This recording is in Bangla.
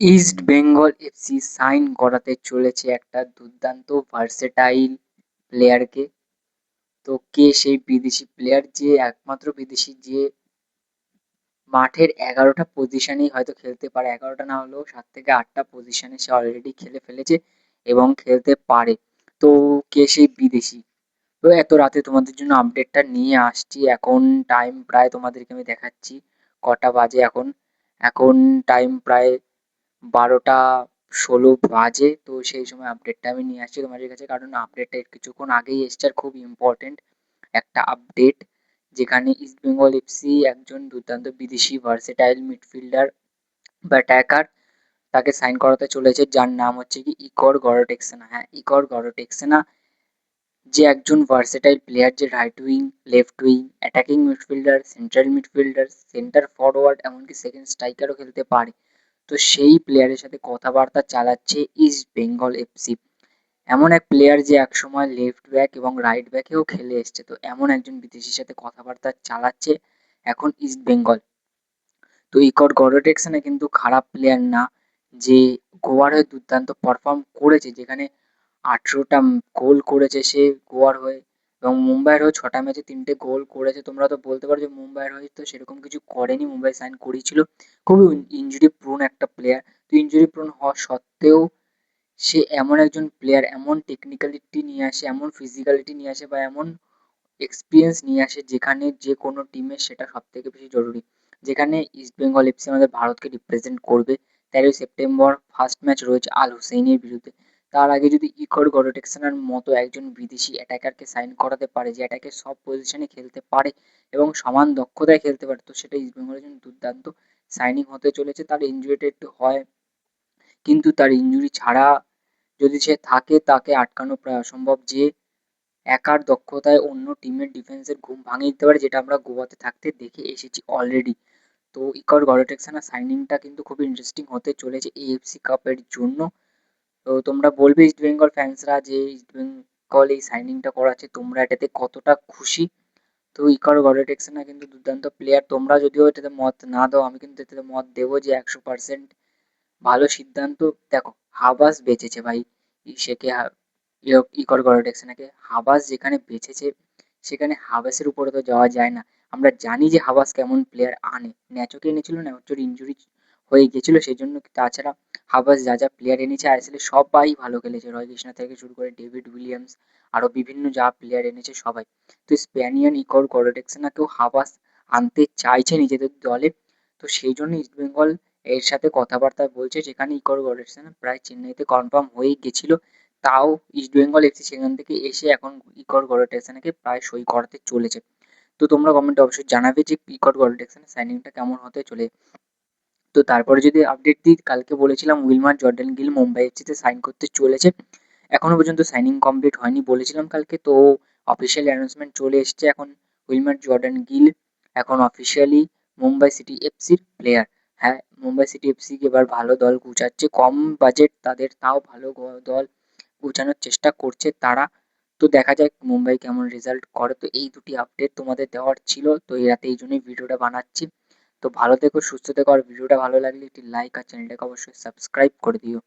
ইস্ট বেঙ্গল এফসি সাইন করাতে চলেছে একটা দুর্দান্ত ভার্সেটাইল প্লেয়ারকে। তো কে সেই বিদেশি প্লেয়ার, যে একমাত্র বিদেশি যে মাঠের ১১টা পজিশনেই হয়তো খেলতে পারে, ১১টা না হলেও ৭ থেকে ৮টা পজিশনে সে অলরেডি খেলে ফেলেছে এবং খেলতে পারে। তো কে সেই বিদেশি? তো এত রাতে তোমাদের জন্য আপডেটটা নিয়ে আসছি। এখন টাইম প্রায় তোমাদেরকে আমি দেখাচ্ছি কটা বাজে এখন। এখন টাইম প্রায় ১২টা ১৬ বাজে। তো সেই সময় আপডেটটা আমি নিয়ে আসছি তোমাদের কাছে, কারণ আপডেটটা কিছুক্ষণ আগেই এসছে আর খুব ইম্পর্টেন্ট একটা আপডেট, যেখানে ইস্ট বেঙ্গল এফসি একজন দুর্দান্ত বিদেশি ভার্সেটাইল মিডফিল্ডার বা অ্যাটাকার তাকে সাইন করাতে চলেছে, যার নাম হচ্ছে কি ইগর গরটেক্সেনা। হ্যাঁ, ইগর গরটেক্সেনা, যে একজন ভার্সেটাইল প্লেয়ার, যে right wing, left wing, attacking midfielder, central midfielder, centre forward, এমনকি সেকেন্ড স্ট্রাইকারও খেলতে পারে। তো সেই প্লেয়ারের সাথে কথাবার্তা চালাচ্ছে ইস্ট বেঙ্গল এফসি। এমন এক প্লেয়ার যে একসময় লেফট ব্যাক এবং রাইট ব্যাকেও খেলে এসছে। তো এমন একজন বিদেশির সাথে কথাবার্তা চালাচ্ছে এখন ইস্ট বেঙ্গল। তো ইকট গডটেকসনে কিন্তু খারাপ প্লেয়ার না, যে গোয়ার হয়ে দুর্দান্ত পারফর্ম করেছে, যেখানে ১৮টা গোল করেছে সে গোয়ার হয়ে, এবং মুম্বাইয়ের হয়ে ৬টা ম্যাচে ৩টে গোল করেছে। তোমরা তো বলতে পারো যে মুম্বাইয়ের হয়ে তো সেরকম কিছু করেনি, মুম্বাই সাইন করেছিল। খুবই ইনজুরি প্রোন একটা প্লেয়ার। তো ইনজুরি প্রোন হওয়া সত্ত্বেও সে এমন একজন প্লেয়ার, এমন টেকনিক্যালিটি নিয়ে আসে, এমন ফিজিক্যালিটি নিয়ে আসে বা এমন এক্সপিরিয়েন্স নিয়ে আসে, যেখানে যে কোনো টিমের সেটা সবথেকে বেশি জরুরি। যেখানে ইস্ট বেঙ্গল এফসি আমাদের ভারতকে রিপ্রেজেন্ট করবে ১৩ সেপ্টেম্বর ফার্স্ট ম্যাচ রয়েছে আল হুসেইনের বিরুদ্ধে। তার আগে যদি ইকর গডটেকসনের মতো একজন বিদেশি অ্যাটাকারকে সাইন করাতে পারে, যে অ্যাটাকে সব পজিশনে খেলতে পারে এবং সমান দক্ষতায় খেলতে পারে, তো সেটা ইস্ট বেঙ্গলের জন্য দুর্দান্ত সাইনিং হতে চলেছে। তার ইনজুরিটা একটু হয়, কিন্তু তার ইনজুরি ছাড়া যদি সে থাকে, তাকে আটকানো প্রায় অসম্ভব। যে একার দক্ষতায় অন্য টিমের ডিফেন্সের ঘুম ভাঙিয়ে দিতে পারে, যেটা আমরা গোয়াতে থাকতে দেখে এসেছি অলরেডি। তো ইকর গডটেকসনের সাইনিংটা কিন্তু খুবই ইন্টারেস্টিং হতে চলেছে এএফসি কাপের জন্য। তো তোমরা বলবে ইস্ট বেঙ্গল ফ্যান্সরা, যে ইস্ট বেঙ্গল এই সাইনিংটা করাচ্ছে, তোমরা এটাতে কতটা খুশি? তো ইকর গডটেকসনা কিন্তু দুর্দান্ত প্লেয়ার। তোমরা যদিও এটাতে মত না দাও, আমি কিন্তু এটাতে মত দেবো যে ১০০% ভালো সিদ্ধান্ত। দেখো, হাবাস বেঁচেছে ভাই, সেকে ইকর গডটেকসনাকে হাবাস যেখানে বেঁচেছে, সেখানে হাবাসের উপরে তো যাওয়া যায় না। আমরা জানি যে হাবাস কেমন প্লেয়ার আনে। ন্যাচোকে এনেছিল, ন্যাচোর ইনজুরি হয়ে গেছিল সেই জন্য। তাছাড়া হাবাস যা যা প্লেয়ার এনেছে আইএসএল এ সবাই ভালো খেলেছে, রয় কৃষ্ণা থেকে শুরু করে ডেভিড উইলিয়ামস, আরো বিভিন্ন যা প্লেয়ার এনেছে সবাই। তো স্প্যানিয়ান ইকর গডটেকসনাকেও হাবাস আনতে চাইছে নিজেদের দলে। তো সেই জন্য ইস্ট বেঙ্গল এর সাথে কথাবার্তা বলছে, যেখানে ইকর গডেরসন প্রায় চেন্নাইতে কনফার্ম হয়েই গেছিল। তাও ইস্ট বেঙ্গল এফসি সেখান থেকে এসে এখন ইকর গডেরসনকে প্রায় সই করাতে চলেছে। তো তোমরা কমেন্টে অবশ্যই জানাবে যে ইকর গডেরসনের সাইনিংটা কেমন হতে চলে। তো তারপরে যদি আপডেট দিই, কালকে বলেছিলাম উইলমার জর্ডান গিল মুম্বাই এফসিতে সাইন করতে চলেছে। এখনো পর্যন্ত সাইনিং কমপ্লিট হয়নি বলেছিলাম কালকে। তো অফিসিয়াল অ্যানাউন্সমেন্ট চলে এসছে এখন। উইলমার জর্ডান গিল এখন অফিসিয়ালি মুম্বাই সিটি এফসির প্লেয়ার। হ্যাঁ, মুম্বাই সিটি এফসি এবার ভালো দল গুছাচ্ছে, কম বাজেট তাদের, তাও ভালো দল গুছানোর চেষ্টা করছে তারা। তো দেখা যাক মুম্বাই কেমন রেজাল্ট করে। তো এই দুটি আপডেট তোমাদের দেওয়ার ছিল, তো এই রাতে এই জন্যই ভিডিওটা বানাচ্ছি। তো ভালো থেকো, সুস্থ থেকো, আর ভিডিওটা ভালো লাগলে একটি লাইক আর চ্যানেলটাকে অবশ্যই সাবস্ক্রাইব করে দিও।